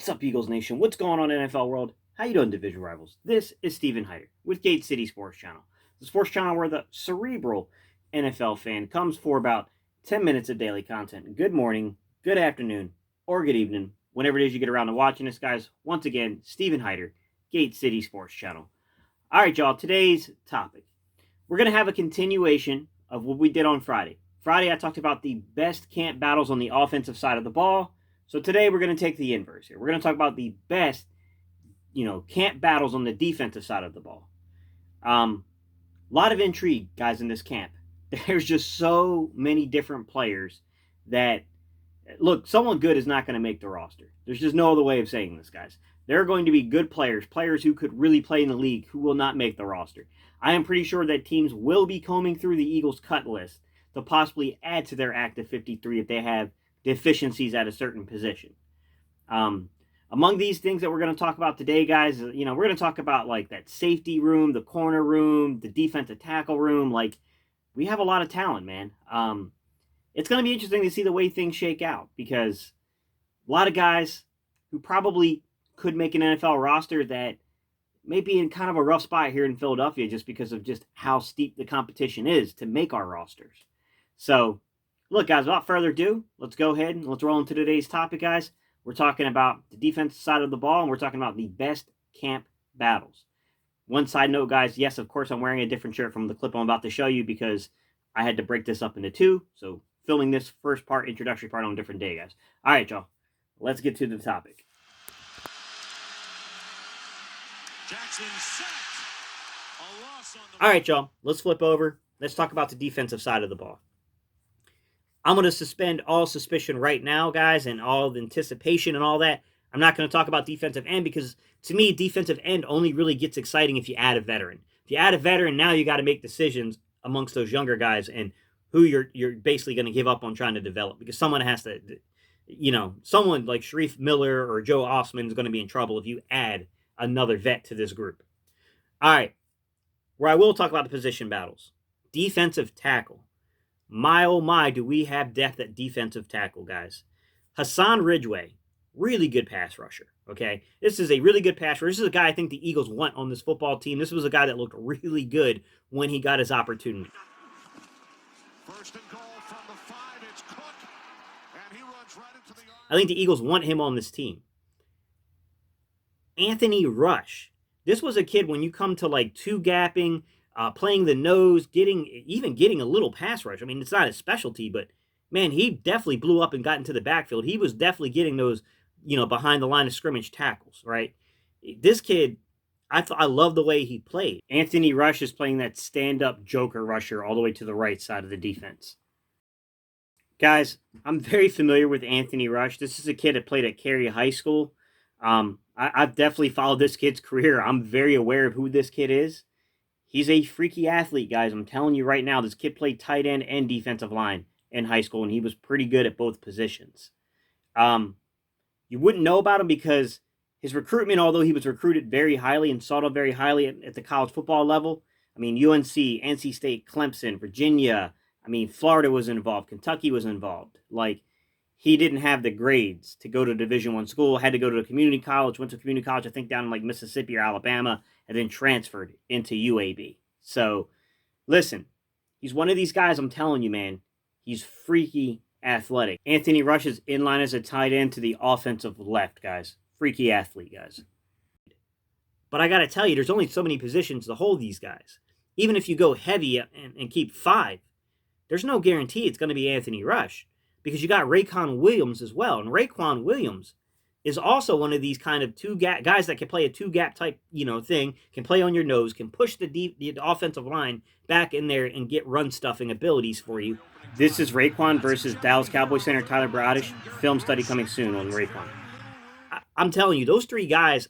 What's up, Eagles Nation? What's going on, NFL world? How you doing, division rivals? This is Steven Hyder with Gate City Sports Channel, the sports channel where the cerebral NFL fan comes for about 10 minutes of daily content. Good morning, good afternoon, or good evening, whenever it is you get around to watching this, guys. Once again, Steven Hyder, Gate City Sports Channel. All right, y'all, today's topic. We're going to have a continuation of what we did on Friday. Friday, I talked about the best camp battles on the offensive side of the ball. So today we're going to take the inverse here. We're going to talk about the best, camp battles on the defensive side of the ball. A lot of intrigue, guys, in this camp. There's just so many different players that, look, someone good is not going to make the roster. There's just no other way of saying this, guys. There are going to be good players who could really play in the league who will not make the roster. I am pretty sure that teams will be combing through the Eagles' cut list to possibly add to their active 53 if they have deficiencies at a certain position. Among these things that we're going to talk about today, guys, we're going to talk about like that safety room, the corner room, the defensive tackle room. Like, we have a lot of talent, man. It's going to be interesting to see the way things shake out because a lot of guys who probably could make an NFL roster that may be in kind of a rough spot here in Philadelphia just because of just how steep the competition is to make our rosters. So, look, guys, without further ado, let's go ahead and let's roll into today's topic, guys. We're talking about the defensive side of the ball, and we're talking about the best camp battles. One side note, guys, yes, of course, I'm wearing a different shirt from the clip I'm about to show you because I had to break this up into two. So, filming this first part, introductory part, on a different day, guys. All right, y'all, let's get to the topic. All right, y'all, let's flip over. Let's talk about the defensive side of the ball. I'm going to suspend all suspicion right now, guys, and all the anticipation and all that. I'm not going to talk about defensive end because, to me, defensive end only really gets exciting if you add a veteran. If you add a veteran, now you got to make decisions amongst those younger guys and who you're basically going to give up on trying to develop because someone has to, someone like Sharif Miller or Joe Osman is going to be in trouble if you add another vet to this group. All right, where I will talk about the position battles. Defensive tackle. My, oh my, do we have depth at defensive tackle, guys. Hassan Ridgeway, really good pass rusher, okay? This is a really good pass rusher. This is a guy I think the Eagles want on this football team. This was a guy that looked really good when he got his opportunity. First and goal from the 5, it's Cook, and he runs right into the I think the Eagles want him on this team. Anthony Rush. This was a kid when you come to like two-gapping, playing the nose, getting a little pass rush. I mean, it's not his specialty, but, man, he definitely blew up and got into the backfield. He was definitely getting those, behind the line of scrimmage tackles, right? This kid, I love the way he played. Anthony Rush is playing that stand-up joker rusher all the way to the right side of the defense. Guys, I'm very familiar with Anthony Rush. This is a kid that played at Cary High School. I've definitely followed this kid's career. I'm very aware of who this kid is. He's a freaky athlete, guys. I'm telling you right now, this kid played tight end and defensive line in high school, and he was pretty good at both positions. You wouldn't know about him because his recruitment, although he was recruited very highly and sought out very highly at the college football level, I mean, UNC, NC State, Clemson, Virginia, Florida was involved, Kentucky was involved. Like, he didn't have the grades to go to Division I school, had to go to a community college, went to community college, I think down in like Mississippi or Alabama, and then transferred into UAB. So, listen, he's one of these guys, I'm telling you, man, he's freaky athletic. Anthony Rush is in line as a tight end to the offensive left, guys. Freaky athlete, guys. But I got to tell you, there's only so many positions to hold these guys. Even if you go heavy and keep 5, there's no guarantee it's going to be Anthony Rush. Because you got Raequan Williams as well. And Raequan Williams is also one of these kind of two-gap guys that can play a two-gap type, thing, can play on your nose, can push the offensive line back in there and get run-stuffing abilities for you. This is Raequan versus Dallas Cowboys center Tyler Bradish. Film study coming soon on Raequan. I'm telling you, those 3 guys,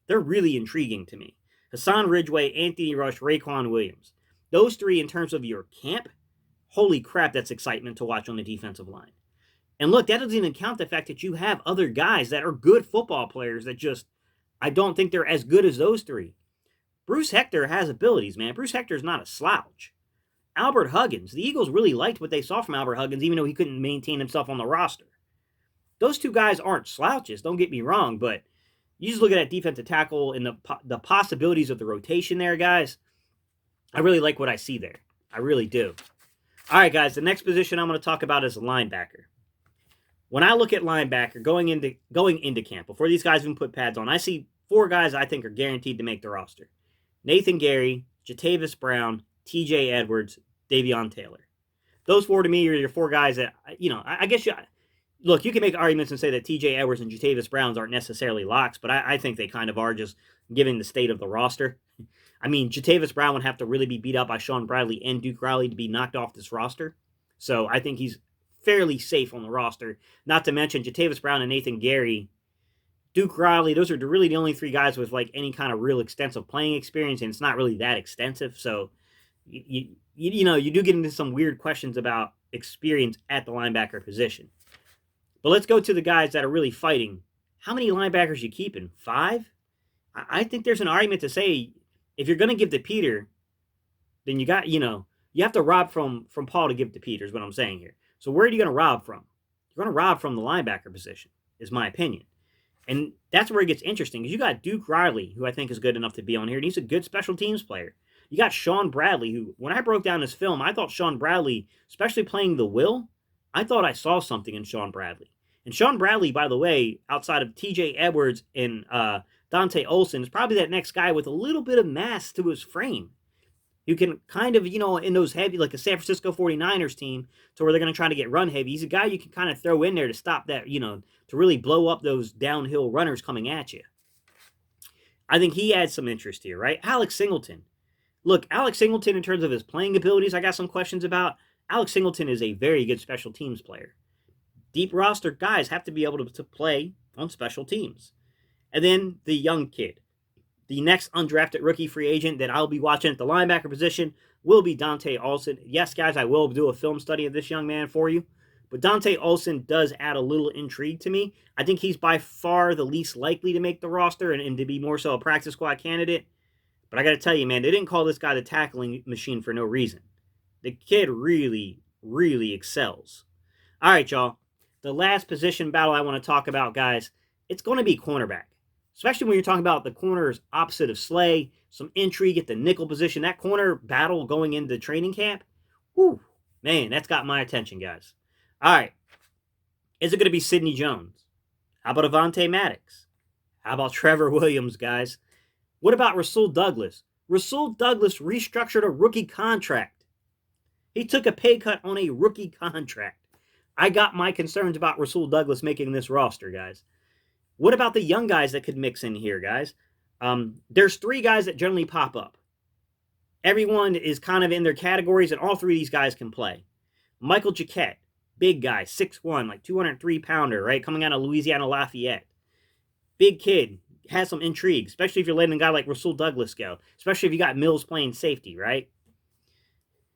they're really intriguing to me. Hassan Ridgeway, Anthony Rush, Raequan Williams. Those 3 in terms of your camp, holy crap, that's excitement to watch on the defensive line. And look, that doesn't even count the fact that you have other guys that are good football players that just, I don't think they're as good as those 3. Bruce Hector has abilities, man. Bruce Hector's not a slouch. Albert Huggins, the Eagles really liked what they saw from Albert Huggins, even though he couldn't maintain himself on the roster. Those two guys aren't slouches, don't get me wrong, but you just look at that defensive tackle and the possibilities of the rotation there, guys. I really like what I see there. I really do. All right, guys, the next position I'm going to talk about is linebacker. When I look at linebacker going into camp, before these guys even put pads on, I see 4 guys I think are guaranteed to make the roster. Nathan Gary, Jatavis Brown, TJ Edwards, Davion Taylor. Those 4 to me are your 4 guys that, I guess look, you can make arguments and say that TJ Edwards and Jatavis Browns aren't necessarily locks, but I think they kind of are, just given the state of the roster. I mean, Jatavis Brown would have to really be beat up by Shaun Bradley and Duke Riley to be knocked off this roster. So I think he's fairly safe on the roster. Not to mention Jatavis Brown and Nathan Gary, Duke Riley, those are really the only 3 guys with like any kind of real extensive playing experience, and it's not really that extensive. So you do get into some weird questions about experience at the linebacker position. But let's go to the guys that are really fighting. How many linebackers you keeping? 5? I think there's an argument to say if you're going to give to Peter, then you have to rob from Paul to give to Peter is what I'm saying here. So where are you going to rob from? You're going to rob from the linebacker position, is my opinion. And that's where it gets interesting, because you got Duke Riley, who I think is good enough to be on here, and he's a good special teams player. You got Shaun Bradley, who, when I broke down this film, I thought Shaun Bradley, especially playing the will, I thought I saw something in Shaun Bradley. And Shaun Bradley, by the way, outside of TJ Edwards and Dante Olson, is probably that next guy with a little bit of mass to his frame. You can kind of, in those heavy, like a San Francisco 49ers team, to where they're going to try to get run heavy. He's a guy you can kind of throw in there to stop that, to really blow up those downhill runners coming at you. I think he adds some interest here, right? Alex Singleton. Look, Alex Singleton, in terms of his playing abilities, I got some questions about. Alex Singleton is a very good special teams player. Deep roster guys have to be able to play on special teams. And then the young kid. The next undrafted rookie free agent that I'll be watching at the linebacker position will be Dante Olson. Yes, guys, I will do a film study of this young man for you. But Dante Olson does add a little intrigue to me. I think he's by far the least likely to make the roster and to be more so a practice squad candidate. But I got to tell you, man, they didn't call this guy the tackling machine for no reason. The kid really, really excels. All right, y'all. The last position battle I want to talk about, guys, it's going to be cornerback. Especially when you're talking about the corners opposite of Slay, some intrigue at the nickel position. That corner battle going into training camp, whew, man, that's got my attention, guys. All right. Is it going to be Sidney Jones? How about Avonte Maddox? How about Trevor Williams, guys? What about Rasul Douglas? Rasul Douglas restructured a rookie contract. He took a pay cut on a rookie contract. I got my concerns about Rasul Douglas making this roster, guys. What about the young guys that could mix in here, guys? There's 3 guys that generally pop up. Everyone is kind of in their categories, and all 3 of these guys can play. Michael Jacquet, big guy, 6'1", like 203-pounder, right? Coming out of Louisiana Lafayette. Big kid, has some intrigue, especially if you're letting a guy like Rasul Douglas go, especially if you got Mills playing safety, right?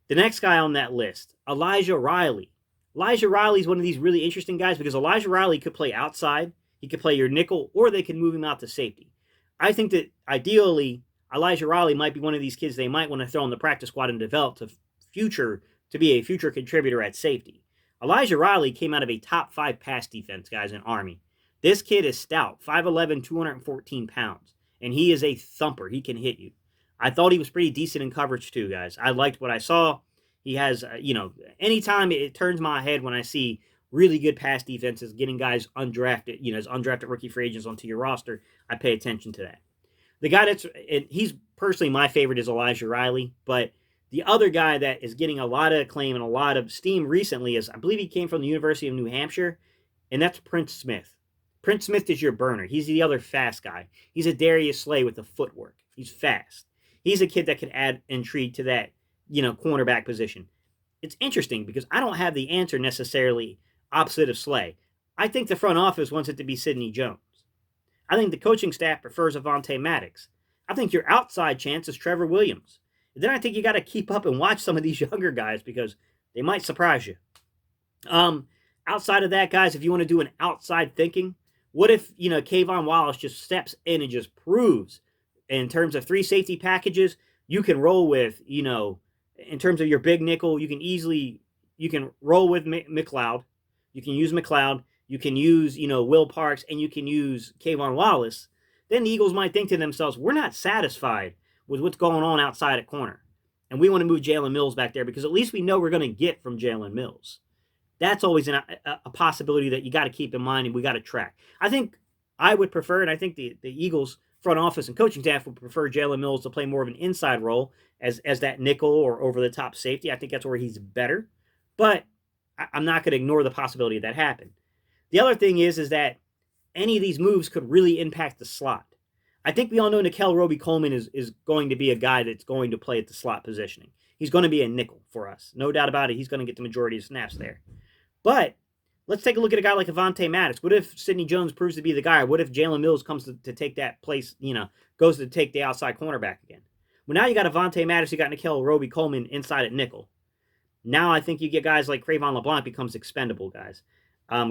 The next guy on that list, Elijah Riley. Elijah Riley is one of these really interesting guys because Elijah Riley could play outside. He could play your nickel, or they can move him out to safety. I think that ideally, Elijah Riley might be one of these kids they might want to throw in the practice squad and develop to be a future contributor at safety. Elijah Riley came out of a top 5 pass defense, guys, in Army. This kid is stout, 5'11", 214 pounds, and he is a thumper. He can hit you. I thought he was pretty decent in coverage too, guys. I liked what I saw. He has, anytime it turns my head when I see really good pass defenses, getting guys undrafted, as undrafted rookie free agents onto your roster, I pay attention to that. The guy he's personally my favorite is Elijah Riley, but the other guy that is getting a lot of acclaim and a lot of steam recently is, I believe he came from the University of New Hampshire, and that's Prince Smith. Prince Smith is your burner. He's the other fast guy. He's a Darius Slay with the footwork. He's fast. He's a kid that could add intrigue to that, cornerback position. It's interesting because I don't have the answer necessarily opposite of Slay. I think the front office wants it to be Sidney Jones. I think the coaching staff prefers Avonte Maddox. I think your outside chance is Trevor Williams. And then I think you got to keep up and watch some of these younger guys because they might surprise you. Outside of that, guys, if you want to do an outside thinking, what if, Kayvon Wallace just steps in and just proves in terms of 3 safety packages, you can roll with, in terms of your big nickel, you can roll with McLeod. You can use McLeod. you can use, Will Parks, and you can use Kayvon Wallace, then the Eagles might think to themselves, we're not satisfied with what's going on outside at corner. And we want to move Jalen Mills back there because at least we know we're going to get from Jalen Mills. That's always a possibility that you got to keep in mind and we got to track. I think I would prefer, and I think the Eagles front office and coaching staff would prefer Jalen Mills to play more of an inside role as that nickel or over-the-top safety. I think that's where he's better. But I'm not going to ignore the possibility of that happen. The other thing is that any of these moves could really impact the slot. I think we all know Nickel Roby-Coleman is going to be a guy that's going to play at the slot positioning. He's going to be a nickel for us. No doubt about it. He's going to get the majority of snaps there. But let's take a look at a guy like Avonte Maddox. What if Sidney Jones proves to be the guy? What if Jalen Mills comes to take that place, goes to take the outside cornerback again? Well, now you got Avonte Maddox, you got Nickel Roby-Coleman inside at nickel. Now I think you get guys like Cre'Von Leblanc becomes expendable, guys.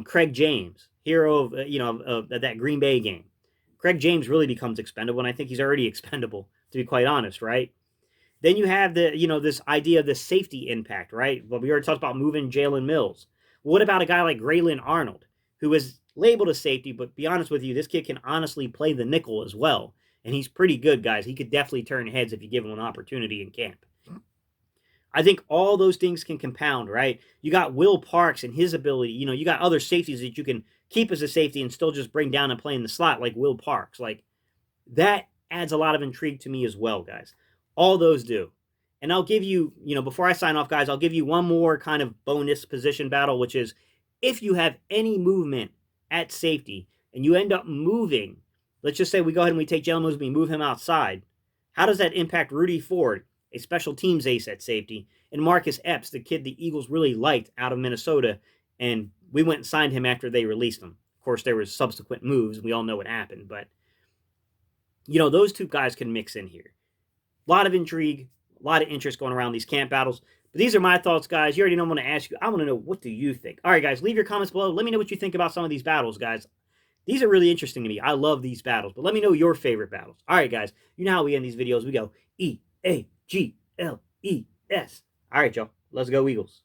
Craig James, hero of that Green Bay game. Craig James really becomes expendable, and I think he's already expendable, to be quite honest, right? Then you have this idea of the safety impact, right? Well, we already talked about moving Jalen Mills. What about a guy like Grayland Arnold, who is labeled a safety, but be honest with you, this kid can honestly play the nickel as well. And he's pretty good, guys. He could definitely turn heads if you give him an opportunity in camp. I think all those things can compound, right? You got Will Parks and his ability. You got other safeties that you can keep as a safety and still just bring down and play in the slot like Will Parks. Like, that adds a lot of intrigue to me as well, guys. All those do. And I'll give you, before I sign off, guys, I'll give you one more kind of bonus position battle, which is if you have any movement at safety and you end up moving, let's just say we go ahead and we take Jalen Mills, we move him outside. How does that impact Rudy Ford, a special teams ace at safety, and Marcus Epps, the kid the Eagles really liked out of Minnesota, and we went and signed him after they released him. Of course, there were subsequent moves. We all know what happened, but, those two guys can mix in here. A lot of intrigue, a lot of interest going around these camp battles. But these are my thoughts, guys. You already know I'm going to ask you. I want to know, what do you think? All right, guys, leave your comments below. Let me know what you think about some of these battles, guys. These are really interesting to me. I love these battles. But let me know your favorite battles. All right, guys. You know how we end these videos. We go E-A-G-L-E-S. All right, y'all. Let's go Eagles.